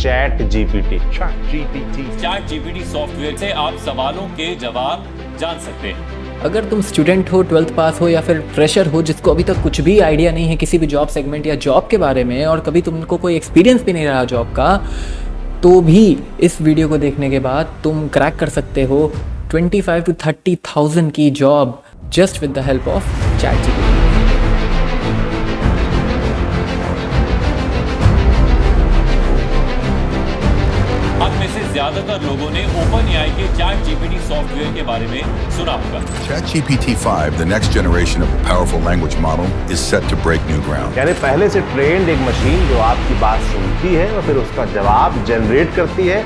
Chat GPT. Chat GPT software से आप सवालों के जवाब जान सकते हैं। अगर तुम स्टूडेंट हो, 12th पास हो या फिर फ्रेशर हो जिसको अभी तक कुछ भी आइडिया नहीं है किसी भी जॉब सेगमेंट या जॉब के बारे में और कभी तुमको कोई एक्सपीरियंस भी नहीं रहा जॉब का, तो भी इस वीडियो को देखने के बाद तुम क्रैक कर सकते हो 25 to 30,000 की job just with the help of chat GPT. हम में से ज्यादातर लोगों ने OpenAI के चैट जीपीटी सॉफ्टवेयर के बारे में सुना होगा। ChatGPT-5, the next generation of powerful language model, is set to break new ground. यानी पहले से ट्रेंड एक मशीन जो आपकी बात सुनती है और फिर उसका जवाब जनरेट करती है।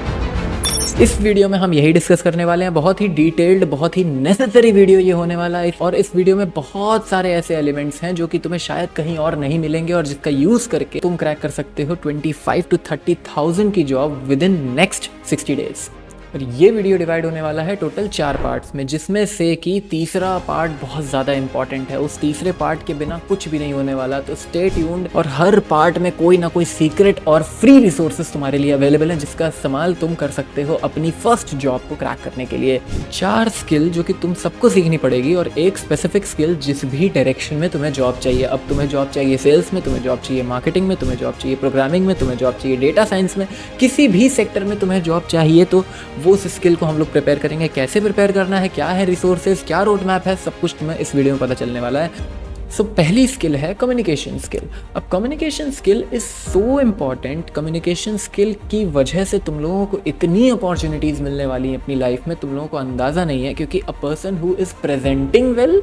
इस वीडियो में हम यही डिस्कस करने वाले हैं। बहुत ही डिटेल्ड, बहुत ही नेसेसरी वीडियो ये होने वाला है और इस वीडियो में बहुत सारे ऐसे एलिमेंट्स हैं जो कि तुम्हें शायद कहीं और नहीं मिलेंगे और जिसका यूज करके तुम क्रैक कर सकते हो 25 to 30,000 की job with in next 60 days. और ये वीडियो डिवाइड होने वाला है टोटल 4 पार्ट्स में, जिसमें से कि तीसरा पार्ट बहुत ज़्यादा इंपॉर्टेंट है। उस तीसरे पार्ट के बिना कुछ भी नहीं होने वाला, तो स्टे ट्यून्ड। और हर पार्ट में कोई ना कोई सीक्रेट और फ्री रिसोर्सेज तुम्हारे लिए अवेलेबल हैं जिसका इस्तेमाल तुम कर सकते हो अपनी फर्स्ट जॉब को क्रैक करने के लिए। 4 स्किल जो कि तुम सबको सीखनी पड़ेगी और एक स्पेसिफिक स्किल जिस भी डायरेक्शन में तुम्हें जॉब चाहिए। अब तुम्हें जॉब चाहिए सेल्स में, तुम्हें जॉब चाहिए मार्केटिंग में, तुम्हें जॉब चाहिए प्रोग्रामिंग में, तुम्हें जॉब चाहिए डेटा साइंस में, किसी भी सेक्टर में तुम्हें जॉब चाहिए, तो वो स्किल को हम लोग प्रिपेयर करेंगे। कैसे प्रिपेयर करना है, क्या है रिसोर्सेज, क्या रोड मैप है, सब कुछ तुम्हें इस वीडियो में पता चलने वाला है। सो पहली स्किल है कम्युनिकेशन स्किल। अब communication skill is so important. Communication skill की वजह से तुम लोगों को इतनी अपॉर्चुनिटीज़ मिलने वाली हैं अपनी लाइफ में, तुम लोगों को अंदाज़ा नहीं है, क्योंकि a person who is presenting well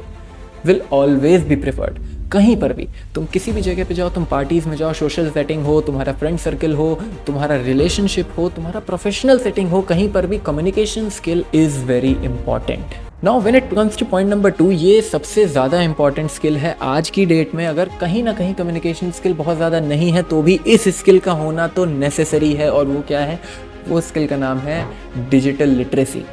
will always be preferred. कहीं पर भी तुम किसी भी जगह पे जाओ, तुम पार्टीज़ में जाओ, सोशल सेटिंग हो, तुम्हारा फ्रेंड सर्कल हो, तुम्हारा रिलेशनशिप हो, तुम्हारा प्रोफेशनल सेटिंग हो, कहीं पर भी communication skill is very important. Now when it comes two point number 2, ये सबसे ज़्यादा इंपॉर्टेंट स्किल है आज की डेट में। अगर कहीं ना कहीं कम्युनिकेशन स्किल बहुत ज़्यादा नहीं है तो भी इस स्किल का होना तो नेसेसरी है। और वो क्या है? वो स्किल का नाम है डिजिटल लिटरेसी।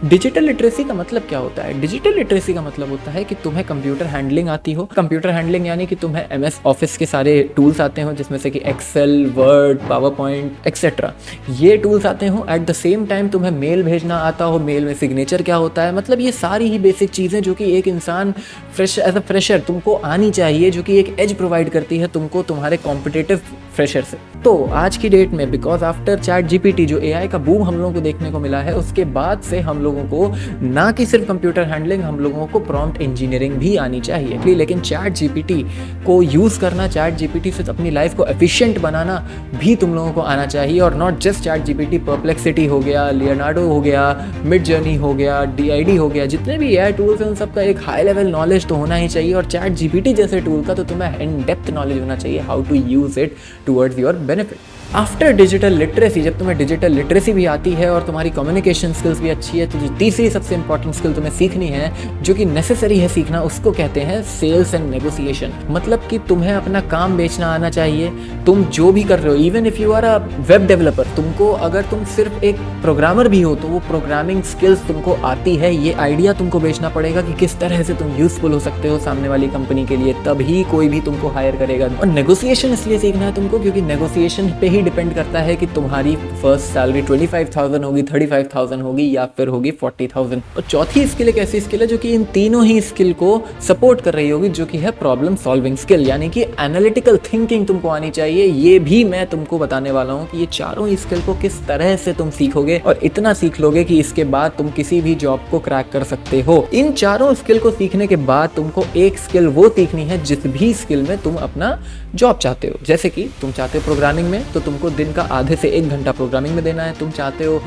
डिजिटल लिटरेसी का मतलब क्या होता है? डिजिटल लिटरेसी का मतलब होता है कि तुम्हें कंप्यूटर हैंडलिंग आती हो। कंप्यूटर हैंडलिंग यानी कि तुम्हें MS ऑफिस के सारे टूल्स आते हो, जिसमें से कि Excel, Word, PowerPoint etcetera, ये टूल्स आते हो। एट द सेम टाइम तुम्हें मेल भेजना आता हो, मेल में सिग्नेचर क्या होता है, मतलब ये सारी ही बेसिक चीज़ें जो कि एक इंसान एज अ फ्रेशर तुमको आनी चाहिए, जो कि एक एज प्रोवाइड करती है तुमको तुम्हारे कॉम्पिटिटिव फ्रेशर से। तो आज की डेट में बिकॉज आफ्टर चैट जीपीटी जो AI का बूम हम लोगों को देखने को मिला है, उसके बाद से हम लोगों को ना कि सिर्फ कंप्यूटर हैंडलिंग, हम लोगों को प्रॉम्प्ट इंजीनियरिंग भी आनी चाहिए। लेकिन चैट जीपीटी को यूज़ करना, चैट जीपीटी से अपनी लाइफ को एफिशिएंट बनाना भी तुम लोगों को आना चाहिए। और not just chat GPT, perplexity हो गया, लियोनार्डो हो गया, मिड जर्नी हो गया, DID हो गया, जितने भी AI टूल्स हैं उन सबका एक हाई लेवल नॉलेज तो होना ही चाहिए। और चैट जीपीटी जैसे टूल का तो तुम्हें इन डेप्थ नॉलेज होना चाहिए, how to use it towards your benefit. After digital literacy, जब तुम्हें डिजिटल लिटरेसी भी आती है और तुम्हारी कम्युनिकेशन स्किल्स भी अच्छी है, तो जो तीसरी सबसे इंपॉर्टेंट स्किल तुम्हें सीखनी है, जो कि नेसेसरी है सीखना, उसको कहते हैं सेल्स एंड नेगोशिएशन। मतलब कि तुम्हें अपना काम बेचना आना चाहिए। तुम जो भी कर रहे हो, even if you are a web developer, तुमको अगर तुम सिर्फ एक प्रोग्रामर भी हो तो वो प्रोग्रामिंग स्किल्स तुमको आती है। ये आइडिया तुमको बेचना पड़ेगा कि किस तरह से तुम यूजफुल हो सकते हो सामने वाली कंपनी के लिए, तभी कोई भी तुमको हायर करेगा। और नेगोशिएशन इसलिए सीखना है तुमको क्योंकि नेगोशिएशन पे ही डिपेंड करता है कि तुम्हारी फर्स्ट सैलरी 25,000 होगी, 35,000 होगी या फिर होगी 40,000। और चौथी स्किल एक ऐसी स्किल है जो कि इन तीनों ही स्किल को सपोर्ट कर रही होगी, जो कि है प्रॉब्लम सॉल्विंग स्किल, यानी कि एनालिटिकल थिंकिंग तुमको आनी चाहिए। ये भी मैं तुमको बताने वाला हूँ कि ये चारों ही स्किल को किस तरह से तुम सीखोगे और इतना सीख लोगे कि इसके बाद तुम किसी भी जॉब को क्रैक कर सकते हो। इन चारों स्किल को सीखने के बाद तुमको एक स्किल वो सीखनी है जिस भी स्किल में तुम अपना जॉब चाहते हो। जैसे कि तुम चाहते हो प्रोग्रामिंग में, तो तुमको दिन का आधे से 1 घंटा प्रोग्रामिंग में देना है। तुम चाहते हो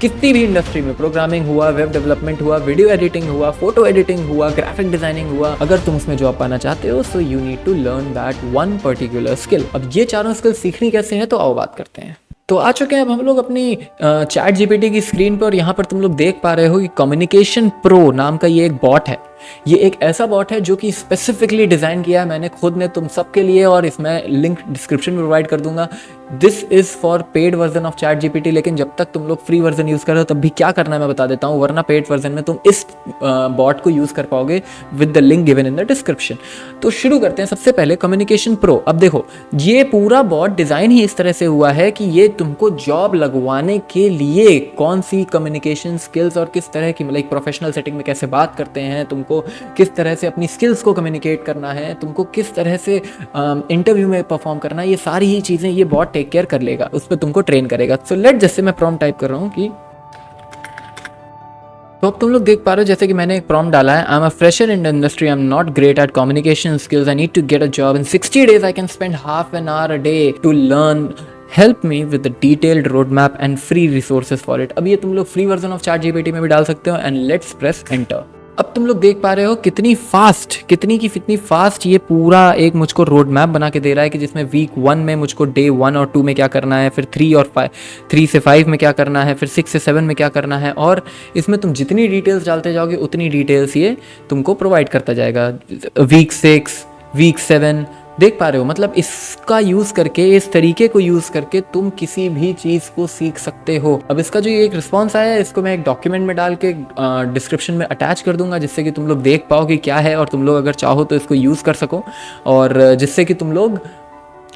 किसी भी इंडस्ट्री में, प्रोग्रामिंग हुआ, वेब डेवलपमेंट हुआ, वीडियो एडिटिंग हुआ, फोटो एडिटिंग हुआ, ग्राफिक डिजाइनिंग हुआ, अगर तुम उसमें जॉब पाना चाहते हो, so you need to learn that one particular skill. अब ये चारों स्किल सीखनी कैसे है, तो आओ बात करते हैं। तो आ चुके हैं अब हम लोग अपनी चैट जीपीटी की स्क्रीन पर, और यहाँ पर तुम लोग देख पा रहे हो कि कम्युनिकेशन प्रो नाम का ये एक बॉट है। ये एक ऐसा बॉट है जो कि स्पेसिफिकली डिज़ाइन किया है मैंने खुद ने तुम सबके लिए, और इसमें लिंक डिस्क्रिप्शन में प्रोवाइड कर दूंगा। This is for paid version of chat GPT, लेकिन जब तक तुम लोग फ्री वर्जन यूज़ कर रहे हो तब भी क्या करना है मैं बता देता हूँ, वरना पेड वर्जन में तुम इस बॉट को यूज़ कर पाओगे with the link given in the description. तो शुरू करते हैं। सबसे पहले कम्युनिकेशन प्रो। अब देखो, ये पूरा बॉट डिज़ाइन ही इस तरह से हुआ है कि ये तुमको जॉब लगवाने के लिए कौन सी कम्युनिकेशन स्किल्स और किस तरह की, मतलब प्रोफेशनल सेटिंग में कैसे बात करते हैं, तुमको किस तरह से अपनी स्किल्स को कम्युनिकेट करना है, तुमको किस तरह से इंटरव्यू में परफॉर्म करना है, ये सारी ही चीज़ें ये बॉट टेक केयर कर लेगा, उस पर तुमको ट्रेन करेगा। सो लेट, जैसे मैं प्रॉम्प्ट टाइप कर रहा हूँ कि, तो अब तुम लोग देख पा रहे हो जैसे कि मैंने एक प्रॉम्प्ट डाला है, I am a fresher in the industry, I am not great at communication skills, I need to get a job in 60 days, I can spend half an hour a day to learn, help me with the detailed road map and free resources for it. अब ये तुम लोग free version of ChatGPT में भी डाल सकते हो, and let's press enter. अब तुम लोग देख पा रहे हो कितनी फास्ट ये पूरा एक मुझको रोड मैप बना के दे रहा है कि जिसमें वीक 1 में मुझको डे 1 और 2 में क्या करना है, फिर 3 से 5 में क्या करना है, फिर 6 से 7 में क्या करना है, और इसमें तुम जितनी डिटेल्स डालते जाओगे उतनी डिटेल्स ये तुमको प्रोवाइड करता जाएगा। वीक 6, वीक 7 देख पा रहे हो, मतलब इसका यूज़ करके, इस तरीके को यूज़ करके तुम किसी भी चीज़ को सीख सकते हो। अब इसका जो ये एक रिस्पॉन्स आया है, इसको मैं एक डॉक्यूमेंट में डाल के डिस्क्रिप्शन में अटैच कर दूंगा, जिससे कि तुम लोग देख पाओ कि क्या है, और तुम लोग अगर चाहो तो इसको यूज़ कर सको, और जिससे कि तुम लोग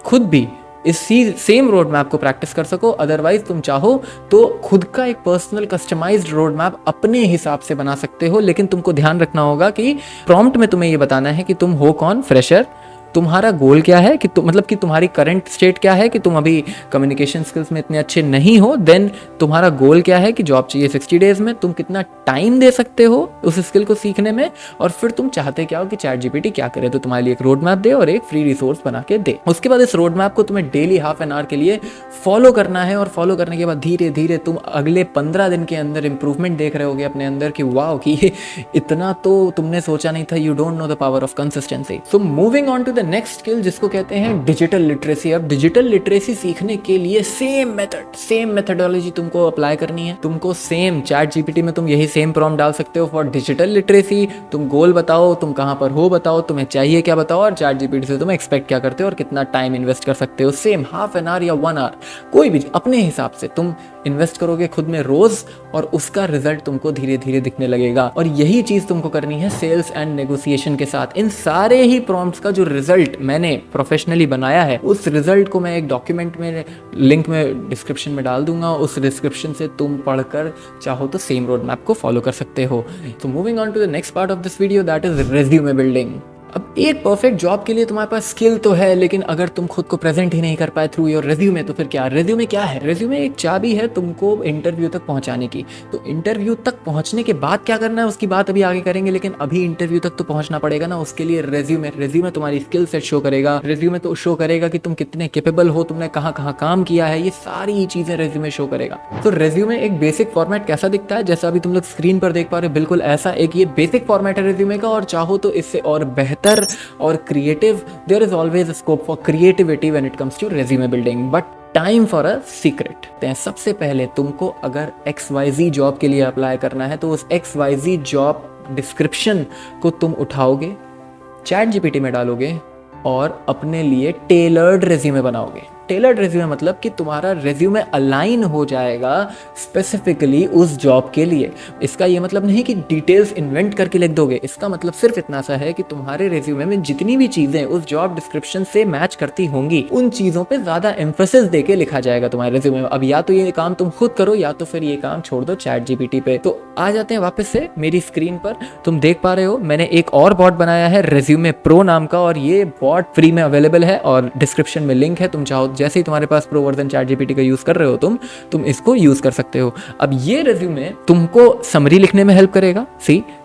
खुद भी इसी सेम रोड मैप को प्रैक्टिस कर सको। अदरवाइज तुम चाहो तो खुद का एक पर्सनल कस्टमाइज्ड रोड मैप अपने हिसाब से बना सकते हो, लेकिन तुमको ध्यान रखना होगा कि प्रॉम्प्ट में तुम्हें ये बताना है कि तुम हो कौन, फ्रेशर, तुम्हारा गोल क्या है, कि मतलब कि तुम्हारी करंट स्टेट क्या है, कि तुम अभी कम्युनिकेशन स्किल्स में इतने अच्छे नहीं हो, देन तुम्हारा गोल क्या है कि जॉब चाहिए 60 डेज में, तुम कितना टाइम दे सकते हो उस स्किल को सीखने में, और फिर तुम चाहते क्या हो कि चैट जीपीटी क्या करे, तो तुम्हारे लिए एक रोड मैप दे और एक फ्री रिसोर्स बना के दे। उसके बाद इस रोड मैप को तुम्हें डेली हाफ एन आवर के लिए फॉलो करना है, और फॉलो करने के बाद धीरे धीरे तुम अगले 15 दिन के अंदर इंप्रूवमेंट देख रहे होगे अपने अंदर कि वाओ, कि इतना तो तुमने सोचा नहीं था। You don't know the power of consistency. So moving on to the next skill, जिसको कहते हैं डिजिटल लिटरेसी। अब डिजिटल लिटरेसी सीखने के लिए सेम मेथडोलॉजी तुमको अप्लाई करनी है। तुमको सेम चैट जीपीटी में तुम यही सेम प्रॉम्प्ट डाल सकते हो फॉर डिजिटल लिटरेसी। तुम गोल बताओ, तुम कहाँ पर हो बताओ, तुम्हें चाहिए क्या बताओ, और चैट जीपीटी से तुम एक्सपेक्ट क्या करते हो और कितना टाइम इन्वेस्ट कर सकते हो। सेम हाफ एन आवर या 1 आवर, कोई भी अपने हिसाब से तुम इन्वेस्ट करोगे खुद में रोज, और उसका रिजल्ट तुमको धीरे धीरे दिखने लगेगा। और यही चीज तुमको करनी है सेल्स एंड नेगोशिएशन के साथ। इन सारे ही प्रॉम्प्ट्स का जो रिजल्ट मैंने प्रोफेशनली बनाया है, उस रिजल्ट को मैं एक डॉक्यूमेंट में लिंक में डिस्क्रिप्शन में डाल दूंगा। उस डिस्क्रिप्शन से तुम पढ़कर चाहो तो सेम रोड मैप को फॉलो कर सकते हो। तो moving on to the next part of this video, that is resume building. अब एक परफेक्ट जॉब के लिए तुम्हारे पास स्किल तो है, लेकिन अगर तुम खुद को प्रेजेंट ही नहीं कर पाए थ्रू योर रेज्यूमे, तो फिर क्या? रेज्यूमे क्या है? रेज्यूमे एक चाबी है तुमको इंटरव्यू तक पहुंचाने की। तो इंटरव्यू तक पहुंचने के बाद क्या करना है उसकी बात अभी आगे करेंगे, लेकिन अभी इंटरव्यू तक तो पहुंचना पड़ेगा ना। उसके लिए रेज्यूमे तुम्हारी स्किल सेट शो करेगा। रेज्यूमे तो शो करेगा कि तुम कितने कैपेबल हो, तुमने कहाँ कहाँ काम किया है, ये सारी चीजें रेज्यूमे शो करेगा। तो रेज्यूमे एक बेसिक फॉर्मेट कैसा दिखता है, जैसा अभी तुम लोग स्क्रीन पर देख पा रहे हो, बिल्कुल ऐसा एक ये बेसिक फॉर्मेट है रेज्यूमे का। और चाहो तो इससे और बेहतर और creative, there is always scope for creativity when it comes to resume building, but time for a secret. सबसे पहले तुमको अगर XYZ जॉब के लिए अप्लाई करना है, तो उस XYZ जॉब डिस्क्रिप्शन को तुम उठाओगे, चैट जीपीटी में डालोगे और अपने लिए टेलर्ड रेज्यूमे बनाओगे। टेलर्ड रेज्यूमे मतलब कि तुम्हारा रेज्यूमे अलाइन हो जाएगा स्पेसिफिकली उस जॉब के लिए। इसका ये मतलब नहीं कि डिटेल्स इन्वेंट करके लिख दोगे, इसका मतलब सिर्फ इतना सा है कि तुम्हारे रेज्यूमे में जितनी भी चीज़ें उस जॉब डिस्क्रिप्शन से मैच करती होंगी, उन चीज़ों पे ज़्यादा एम्फेसिस देके लिखा जाएगा तुम्हारे रेज्यूमे में। अब या तो ये काम तुम खुद करो, या तो फिर ये काम छोड़ दो चैट जीपीटी पे। तो आ जाते हैं वापस से मेरी स्क्रीन पर। तुम देख पा रहे हो मैंने एक और बॉट बनाया है रेज्यूमे प्रो नाम का, और ये बॉट फ्री में अवेलेबल है और डिस्क्रिप्शन में लिंक है। तुम चाहो जैसे ही तुम्हारे pass pro version chat GPT का यूज कर रहे हो तुम इसको यूज कर सकते हो। अब ये रेज्यूमे तुमको समरी लिखने में हेल्प करेगा,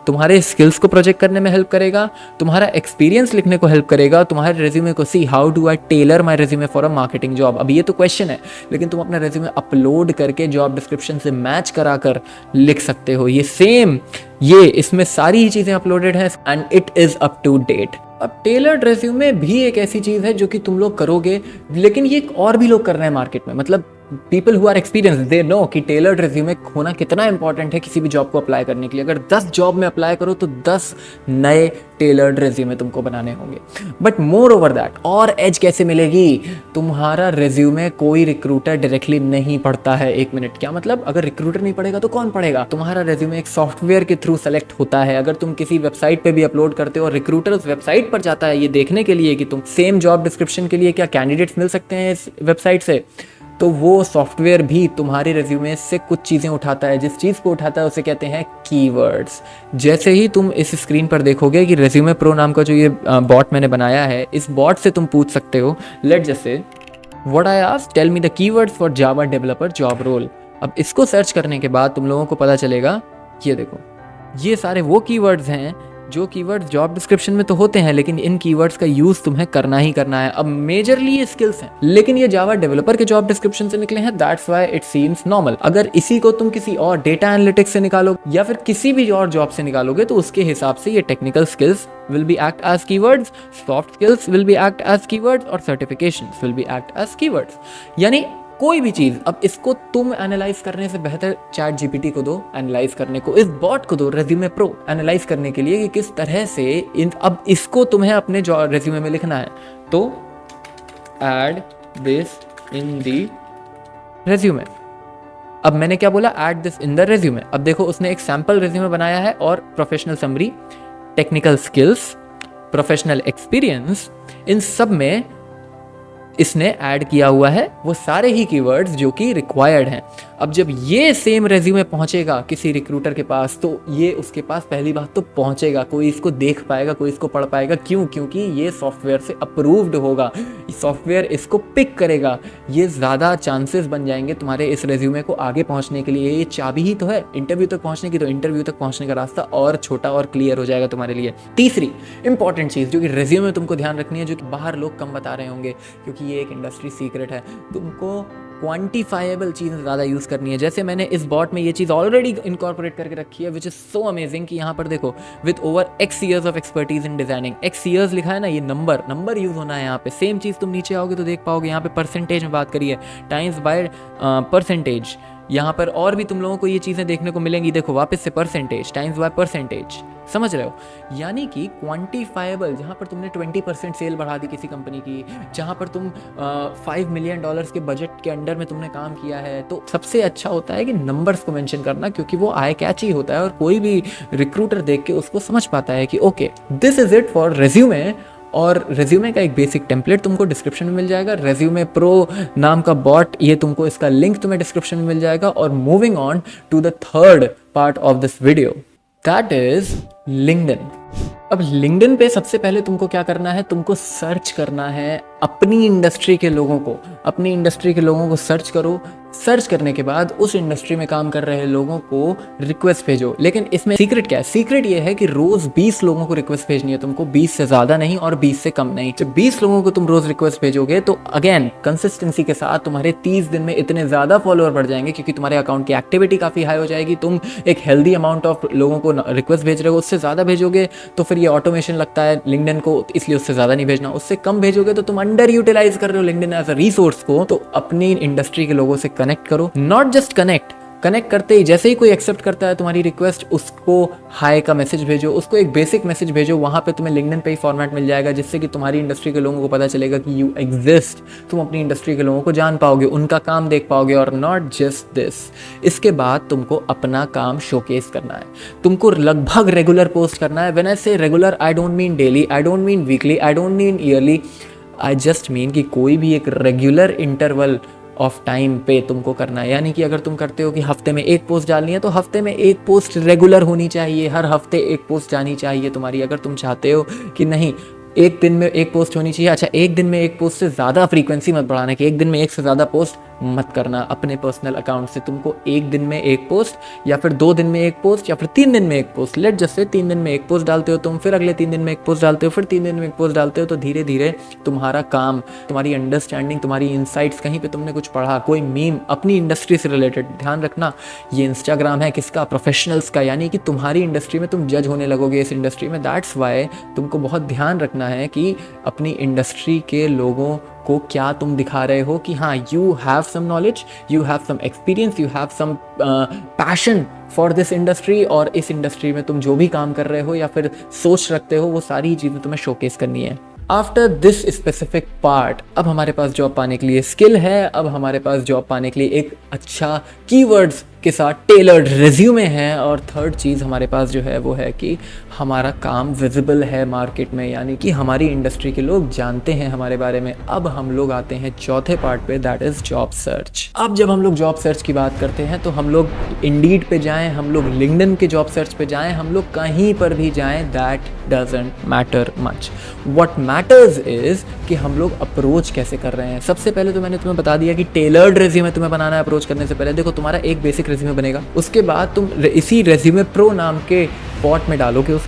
तुम्हारे स्किल्स को प्रोजेक्ट करने में हेल्प करेगा, तुम्हारा एक्सपीरियंस लिखने को हेल्प करेगा, तुम्हारे रेज्यूमे को how do I tailor my resume for a marketing job. अब ये तो क्वेश्चन है, लेकिन तुम अपना रेज्यूमे अपलोड करके जॉब डिस्क्रिप्शन से मैच कराकर लिख सकते हो। ये सेम इसमें सारी ही चीजें अपलोडेड है and it is up to date. अब टेलर्ड रेज्यूमे भी एक ऐसी चीज है जो कि तुम लोग करोगे, लेकिन ये और भी लोग कर रहे हैं मार्केट में। मतलब people who are experience they know कि टेलर्ड रेज्यूमे होना कितना इंपॉर्टेंट है किसी भी जॉब को अप्लाई करने के लिए। अगर 10 जॉब में अप्लाई करो तो 10 नए टेलर्ड रेज्यूमे तुमको बनाने होंगे। बट मोर ओवर दैट, और एज कैसे मिलेगी? तुम्हारा रेज्यूमे कोई रिक्रूटर डायरेक्टली नहीं पढ़ता है। 1 मिनट, क्या मतलब? अगर रिक्रूटर नहीं पढ़ेगा तो कौन पढ़ेगा? तुम्हारा रेज्यूमे एक सॉफ्टवेयर के थ्रू सेलेक्ट होता है। अगर तुम किसी वेबसाइट पे भी अपलोड करते हो और रिक्रूटर उस वेबसाइट पर जाता है ये देखने के लिए कि तुम सेम जॉब डिस्क्रिप्शन के लिए क्या कैंडिडेट्स मिल सकते हैं इस वेबसाइट से, तो वो सॉफ्टवेयर भी तुम्हारे रेज्यूमे से कुछ चीज़ें उठाता है। जिस चीज़ को उठाता है उसे कहते हैं कीवर्ड्स। जैसे ही तुम इस स्क्रीन पर देखोगे कि रेज्यूमे प्रो नाम का जो ये बॉट मैंने बनाया है, इस बॉट से तुम पूछ सकते हो, let just say what I asked, tell me the keywords for Java developer job role. अब इसको सर्च करने के बाद तुम लोगों को पता चलेगा, ये देखो, ये सारे वो कीवर्ड्स हैं जो कीवर्ड्स जॉब डिस्क्रिप्शन में तो होते हैं, लेकिन इन कीवर्ड्स का यूज तुम्हें करना ही करना है। अब मेजरली ये स्किल्स हैं, लेकिन ये जावा डेवलपर के जॉब डिस्क्रिप्शन से निकले हैं, that's why it seems normal. अगर इसी को तुम किसी और डेटा एनालिटिक्स से निकालो या फिर किसी भी और जॉब से निकालोगे तो उसके हिसाब से ये technical skills will be act as keywords, soft skills will be act as keywords और certifications will be act as keywords। यानी कोई भी चीज, अब इसको तुम एनालाइज करने से बेहतर चैट जीपीटी को दो एनालाइज करने को, इस बॉट को दो रेज्यूमे प्रो एनालाइज करने के लिए कि किस तरह से अब इसको तुम्हें अपने रेज्यूमे में लिखना है। तो add this in the resume. अब मैंने क्या बोला? Add this in the resume. अब देखो उसने एक सैंपल रेज्यूमे बनाया है और professional summary, technical skills, professional experience, इन सब में इसने ऐड किया हुआ है वो सारे ही कीवर्ड्स जो कि रिक्वायर्ड हैं। अब जब ये सेम रेज्यूमे पहुंचेगा किसी रिक्रूटर के पास, तो ये उसके पास पहली बात तो पहुंचेगा, कोई इसको देख पाएगा, कोई इसको पढ़ पाएगा। क्यों? क्योंकि ये सॉफ्टवेयर से अप्रूव्ड होगा, सॉफ्टवेयर इसको पिक करेगा। ये ज़्यादा चांसेस बन जाएंगे तुम्हारे इस रेज्यूमे को आगे पहुंचने के लिए। ये चाबी ही तो है इंटरव्यू तक पहुंचने की, तो इंटरव्यू तक पहुंचने का रास्ता और छोटा और क्लियर हो जाएगा तुम्हारे लिए। तीसरी इंपॉर्टेंट चीज़ जो कि रेज्यूमे में तुमको ध्यान रखनी है, जो कि बाहर लोग कम बता रहे होंगे क्योंकि ये एक इंडस्ट्री सीक्रेट है, तुमको क्वांटिफाइबल चीज़ें ज़्यादा यूज़ करनी है। जैसे मैंने इस बॉट में ये चीज़ ऑलरेडी इनकॉर्पोरेट करके रखी है, विच इज़ सो अमेजिंग कि यहाँ पर देखो, with over X years of expertise in designing, X years लिखा है ना, ये नंबर यूज़ होना है यहाँ पे। सेम चीज़ तुम नीचे आओगे तो देख पाओगे यहाँ पे परसेंटेज में बात करी है, टाइम्स बाय परसेंटेज। यहाँ पर और भी तुम लोगों को ये चीज़ें देखने को मिलेंगी, देखो वापस से परसेंटेज, टाइम्स बाय परसेंटेज, समझ रहे हो? यानी कि क्वांटिफाइबल, जहाँ पर तुमने 20% सेल बढ़ा दी किसी कंपनी की, जहाँ पर तुम $5 मिलियन के बजट के अंडर में तुमने काम किया है, तो सबसे अच्छा होता है कि नंबर्स को मेंशन करना, क्योंकि वो आई कैची होता है और कोई भी रिक्रूटर देख के उसको समझ पाता है कि okay this is it for resume. और रेज्यूमे का एक बेसिक टेम्पलेट तुमको डिस्क्रिप्शन में मिल जाएगा, रेज्यूमे प्रो नाम का बॉट, ये तुमको इसका लिंक तुम्हें डिस्क्रिप्शन में मिल जाएगा। और moving on to the third part of this video, that is LinkedIn. अब लिंक्डइन पे सबसे पहले तुमको क्या करना है? तुमको सर्च करना है अपनी इंडस्ट्री के लोगों को, अपनी इंडस्ट्री के लोगों को सर्च करो। सर्च करने के बाद उस इंडस्ट्री में काम कर रहे लोगों को रिक्वेस्ट भेजो। लेकिन इसमें सीक्रेट क्या है? सीक्रेट ये है कि रोज 20 लोगों को रिक्वेस्ट भेजनी है तुमको, 20 से ज्यादा नहीं और 20 से कम नहीं। जब 20 लोगों को तुम रोज रिक्वेस्ट भेजोगे तो अगेन कंसिस्टेंसी के साथ तुम्हारे 30 दिन में इतने ज्यादा फॉलोअर बढ़ जाएंगे, क्योंकि तुम्हारे अकाउंट की एक्टिविटी काफी हाई हो जाएगी। तुम एक हेल्दी अमाउंट ऑफ लोगों को रिक्वेस्ट भेज रहे हो, उससे ज्यादा भेजोगे तो फिर ये ऑटोमेशन लगता है लिंक्डइन को, इसलिए उससे ज्यादा नहीं भेजना। उससे कम भेजोगे तो तुम अंडर यूटिलाइज कर रहे हो लिंक्डइन एज अ रिसोर्स को। तो अपनी इंडस्ट्री के लोगों से कनेक्ट करो, नॉट जस्ट कनेक्ट करते ही जैसे ही कोई एक्सेप्ट करता है तुम्हारी रिक्वेस्ट, उसको हाय का मैसेज भेजो, उसको एक बेसिक मैसेज भेजो। वहाँ पे तुम्हें लिंक्डइन पे ही फॉर्मेट मिल जाएगा, जिससे कि तुम्हारी इंडस्ट्री के लोगों को पता चलेगा कि यू एग्जिस्ट। तुम अपनी इंडस्ट्री के लोगों को जान पाओगे, उनका काम देख पाओगे। और नॉट जस्ट दिस, इसके बाद तुमको अपना काम शोकेस करना है, तुमको लगभग रेगुलर पोस्ट करना है। व्हेन आई से regular, I don't mean daily, I don't mean weekly, I don't mean yearly, I just mean कि कोई भी एक रेगुलर इंटरवल ऑफ टाइम पे तुमको करना है। यानी कि अगर तुम करते हो कि हफ्ते में एक पोस्ट डालनी है, तो हफ्ते में एक पोस्ट रेगुलर होनी चाहिए, हर हफ्ते एक पोस्ट जानी चाहिए तुम्हारी। अगर तुम चाहते हो कि नहीं एक दिन में एक पोस्ट होनी चाहिए, अच्छा एक दिन में एक पोस्ट से ज़्यादा फ्रीक्वेंसी मत बढ़ाने की, एक दिन में एक से ज़्यादा पोस्ट मत करना अपने पर्सनल अकाउंट से। तुमको एक दिन में एक पोस्ट या फिर 2 दिन में एक पोस्ट या फिर 3 दिन में एक पोस्ट, लेट जैसे 3 दिन में एक पोस्ट डालते हो तुम, फिर अगले 3 दिन में एक पोस्ट डालते हो, फिर 3 दिन में एक पोस्ट डालते हो, तो धीरे धीरे तुम्हारा काम, तुम्हारी अंडरस्टैंडिंग, तुम्हारी इंसाइट्स, कहीं पे तुमने कुछ पढ़ा, कोई मीम अपनी इंडस्ट्री से रिलेटेड, ध्यान रखना ये इंस्टाग्राम है किसका? प्रोफेशनल्स का। यानी कि तुम्हारी इंडस्ट्री में तुम जज होने लगोगे इस इंडस्ट्री में। दैट्स वाई तुमको बहुत ध्यान रखना है कि अपनी इंडस्ट्री के लोगों को क्या तुम दिखा रहे हो कि हाँ you have some knowledge, you have some experience, you have some passion for this industry, और इस इंडस्ट्री में तुम जो भी काम कर रहे हो या फिर सोच रखते हो वो सारी चीज़ें तुम्हें शोकेस करनी है। आफ्टर दिस स्पेसिफिक पार्ट, अब हमारे पास जॉब पाने के लिए स्किल है, अब हमारे पास जॉब पाने के लिए एक अच्छा कीवर्ड्स के साथ टेलर्ड रिज्यूमे है, और थर्ड चीज़ हमारे पास जो है वो है कि हमारा काम विजिबल है मार्केट में, यानी कि हमारी इंडस्ट्री के लोग जानते हैं हमारे बारे में। अब हम लोग आते हैं चौथे पार्ट पे, दैट इज़ जॉब सर्च। अब जब हम लोग जॉब सर्च की बात करते हैं तो हम लोग इंडीड पे जाएं, हम लोग लिंक्डइन के जॉब सर्च पे जाएं, हम लोग कहीं पर भी जाएं, that doesn't matter much. What matters is कि हम लोग अप्रोच कैसे कर रहे हैं। सबसे पहले तो मैंने तुम्हें बता दिया कि टेलर्ड रेज्यूमे तुम्हें बनाना है अप्रोच करने से पहले। देखो, तुम्हारा एक बेसिक रेज्यूमे बनेगा, उसके बाद तुम इसी रेज्यूमे प्रो नाम के पॉट में डालोगे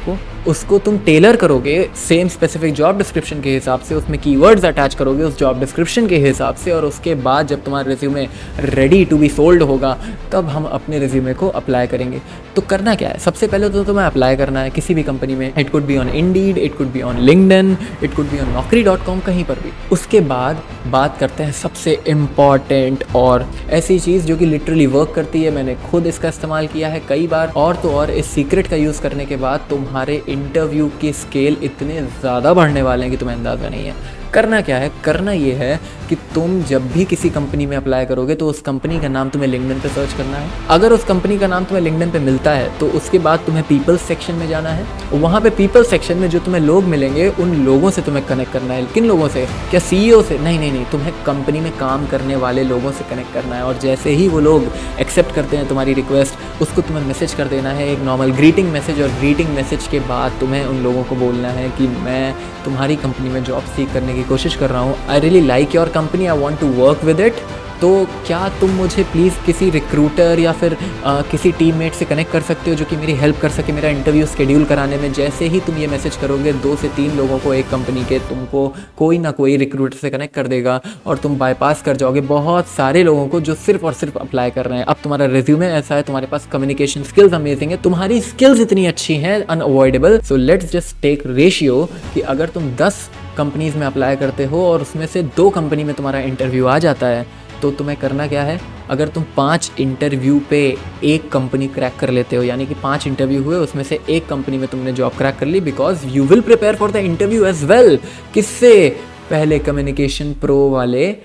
उसको तुम टेलर करोगे सेम स्पेसिफिक जॉब डिस्क्रिप्शन के हिसाब से, उसमें कीवर्ड्स अटैच करोगे उस जॉब डिस्क्रिप्शन के हिसाब से, और उसके बाद जब तुम्हारा resume ready to be sold होगा तब हम अपने रिज्यूमे को अप्लाई करेंगे। तो करना क्या है, सबसे पहले तो तुम्हें अप्लाई करना है किसी भी कंपनी में। It could be on Indeed, it could be on LinkedIn, it could be on naukri.com, कहीं पर भी। उसके बाद बात करते हैं सबसे इम्पॉर्टेंट और ऐसी चीज़ जो कि लिटरली वर्क करती है, मैंने खुद इसका इस्तेमाल किया है कई बार, और तो और इस सीक्रेट का यूज़ करने के बाद तुम्हारे इंटरव्यू की स्केल इतने ज़्यादा बढ़ने वाले हैं कि तुम्हें अंदाज़ा नहीं है। करना क्या है, करना ये है कि तुम जब भी किसी कंपनी में अप्लाई करोगे तो उस कंपनी का नाम तुम्हें लिंक्डइन पे सर्च करना है। अगर उस कंपनी का नाम तुम्हें लिंक्डइन पे मिलता है तो उसके बाद तुम्हें पीपल सेक्शन में जाना है। वहाँ पे पीपल सेक्शन में जो तुम्हें लोग मिलेंगे उन लोगों से तुम्हें कनेक्ट करना है। किन लोगों से? क्या CEO से? नहीं, तुम्हें कंपनी में काम करने वाले लोगों से कनेक्ट करना है। और जैसे ही वो लोग एक्सेप्ट करते हैं तुम्हारी रिक्वेस्ट, उसको तुम्हें मैसेज कर देना है, एक नॉर्मल ग्रीटिंग मैसेज, और ग्रीटिंग मैसेज के बाद तुम्हें उन लोगों को बोलना है कि मैं तुम्हारी कंपनी में जॉब सीख करने की कोशिश कर रहा हूँ, I really like your company, I want to work with it. तो क्या तुम मुझे प्लीज़ किसी रिक्रूटर या फिर किसी टीममेट से कनेक्ट कर सकते हो जो कि मेरी हेल्प कर सके मेरा इंटरव्यू शेड्यूल कराने में। जैसे ही तुम ये मैसेज करोगे 2 से 3 लोगों को एक कंपनी के तुमको कोई ना कोई रिक्रूटर से कनेक्ट कर देगा और तुम बाईपास कर जाओगे बहुत सारे लोगों को जो सिर्फ और सिर्फ अप्लाई कर रहे हैं। अब तुम्हारा रिज्यूमे ऐसा है, तुम्हारे पास कम्युनिकेशन स्किल्स अमेजिंग है, तुम्हारी स्किल्स इतनी अच्छी हैं, unavoidable. So let's just take ratio कि अगर तुम 10 कंपनीज में अप्लाई करते हो और उसमें से 2 कंपनी में तुम्हारा इंटरव्यू आ जाता है, तो तुम्हें करना क्या है, अगर तुम 5 इंटरव्यू पे एक कंपनी क्रैक कर लेते हो, यानी कि 5 इंटरव्यू हुए उसमें से एक कंपनी में तुमने जॉब क्रैक कर ली, because you will prepare for the interview as well. किससे? पहले कम्युनिकेशन प्रो वाले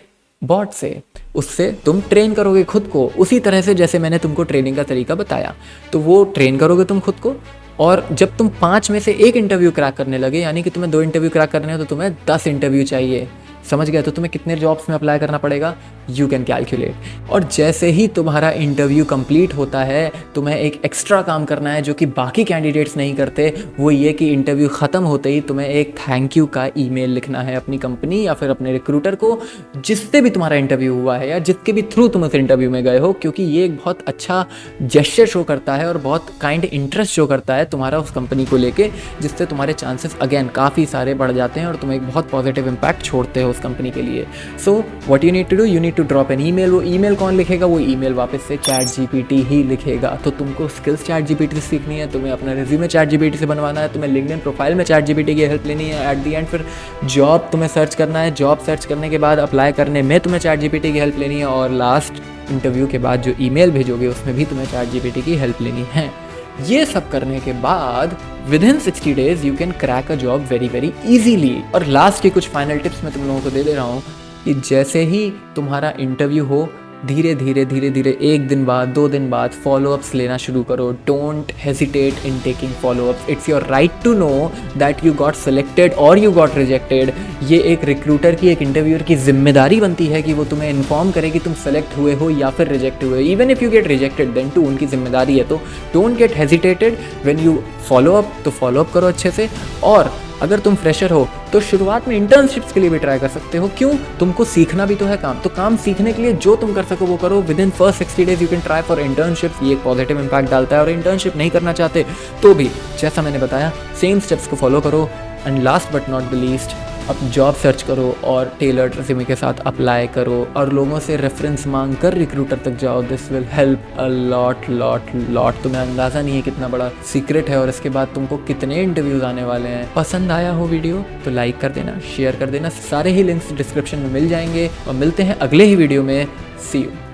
बॉट से, उससे तुम ट्रेन करोगे खुद को उसी तरह से जैसे मैंने तुमको ट्रेनिंग का तरीका बताया। तो वो ट्रेन करोगे तुम खुद को, और जब तुम 5 में से एक इंटरव्यू क्रैक करने लगे, यानी कि तुम्हें 2 इंटरव्यू क्रैक करने हैं तो तुम्हें 10 इंटरव्यू चाहिए, समझ गया? तो तुम्हें कितने जॉब्स में अप्लाई करना पड़ेगा, यू कैन कैलकुलेट। और जैसे ही तुम्हारा इंटरव्यू कंप्लीट होता है, तुम्हें एक एक्स्ट्रा काम करना है जो कि बाकी कैंडिडेट्स नहीं करते। वो ये कि इंटरव्यू ख़त्म होते ही तुम्हें एक थैंक यू का ईमेल लिखना है अपनी कंपनी या फिर अपने रिक्रूटर को, जिससे भी तुम्हारा इंटरव्यू हुआ है या जिसके भी थ्रू तुम उस इंटरव्यू में गए हो, क्योंकि ये एक बहुत अच्छा जेस्चर शो करता है और बहुत काइंड इंटरेस्ट शो करता है तुम्हारा उस कंपनी को लेके, जिससे तुम्हारे चांसेस अगेन काफ़ी सारे बढ़ जाते हैं और तुम एक बहुत पॉजिटिव इम्पैक्ट छोड़ते हो उस कंपनी के लिए। So what you need to do, you need to drop an email. वो ईमेल कौन लिखेगा? वो ईमेल वापस से ChatGPT ही लिखेगा। तो तुमको स्किल्स ChatGPT से सीखनी है, तुम्हें अपना रिज्यूमे ChatGPT से बनवाना है, तुम्हें लिंक्डइन प्रोफाइल में ChatGPT की हेल्प लेनी है। एट द एंड फिर जॉब तुम्हें सर्च करना है, जॉब सर्च करने के बाद अप्लाई करने में तुम्हें ChatGPT की हेल्प लेनी है, और लास्ट इंटरव्यू के बाद जो ईमेल भेजोगे उसमें भी तुम्हें ChatGPT की हेल्प लेनी है। ये सब करने के बाद within 60 days you can crack a job very very easily. और लास्ट की कुछ फाइनल टिप्स मैं तुम लोगों को दे रहा हूँ कि जैसे ही तुम्हारा इंटरव्यू हो, धीरे धीरे 1 दिन बाद 2 दिन बाद फॉलोअप्स लेना शुरू करो। Don't hesitate in taking followups. It's your right to know that you got selected और यू गॉट रिजेक्टेड। ये एक रिक्रूटर की, एक इंटरव्यूअर की जिम्मेदारी बनती है कि वो तुम्हें इन्फॉर्म करे कि तुम सेलेक्ट हुए हो या फिर रिजेक्ट हुए। Even if you get rejected then too, उनकी जिम्मेदारी है। तो don't get hesitated when you follow up, तो फॉलोअप करो अच्छे से। और अगर तुम फ्रेशर हो तो शुरुआत में इंटर्नशिप्स के लिए भी ट्राई कर सकते हो। क्यों? तुमको सीखना भी तो है काम, तो काम सीखने के लिए जो तुम कर सको वो करो। Within first 60 days you can try for internships. ये एक पॉजिटिव इंपैक्ट डालता है। और इंटर्नशिप नहीं करना चाहते तो भी जैसा मैंने बताया सेम स्टेप्स को फॉलो करो। And last but not the least, अब जॉब सर्च करो और टेलर्ड रिज्यूमे के साथ अप्लाई करो और लोगों से रेफरेंस मांग कर रिक्रूटर तक जाओ। This will help a lot lot lot. तुम्हें अंदाज़ा नहीं है कितना बड़ा सीक्रेट है और इसके बाद तुमको कितने इंटरव्यूज़ आने वाले हैं। पसंद आया हो वीडियो तो लाइक कर देना, शेयर कर देना, सारे ही लिंक्स डिस्क्रिप्शन में मिल जाएंगे और मिलते हैं अगले ही वीडियो में। सी यू।